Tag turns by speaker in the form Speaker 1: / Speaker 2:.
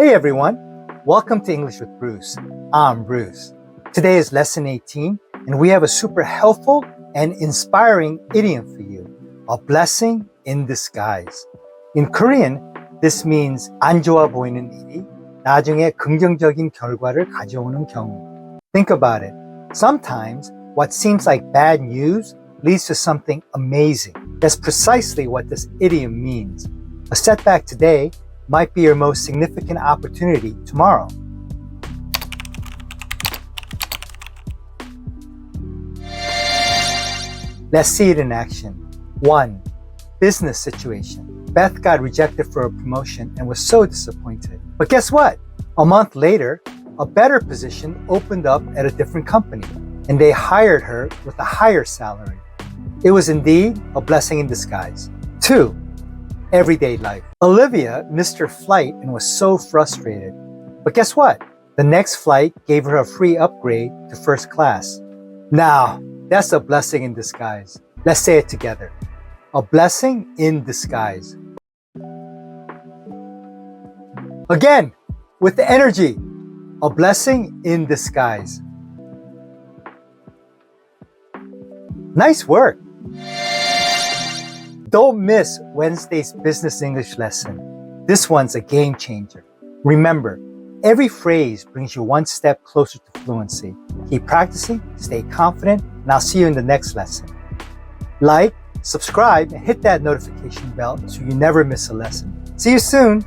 Speaker 1: Hey everyone, welcome to English with Bruce. I'm Bruce. Today is lesson 18 and we have a super helpful and inspiring idiom for you. A blessing in disguise. In Korean, this means 안 좋아 보이는 일이 나중에 긍정적인 결과를 가져오는 경우. Think about it. Sometimes what seems like bad news leads to something amazing. That's precisely what this idiom means. A setback today might be your most significant opportunity tomorrow. Let's see it in action. 1. Business situation. Beth got rejected for a promotion and was so disappointed. But guess what? A month later, a better position opened up at a different company, and they hired her with a higher salary. It was indeed a blessing in disguise. 2. Everyday life. Olivia missed her flight and was so frustrated. But guess what? The next flight gave her a free upgrade to first class. Now, that's a blessing in disguise. Let's say it together. A blessing in disguise. Again, with the energy. A blessing in disguise. Nice work. Don't miss Wednesday's business English lesson. This one's a game changer. Remember, every phrase brings you one step closer to fluency. Keep practicing, stay confident, and I'll see you in the next lesson. Like, subscribe, and hit that notification bell so you never miss a lesson. See you soon.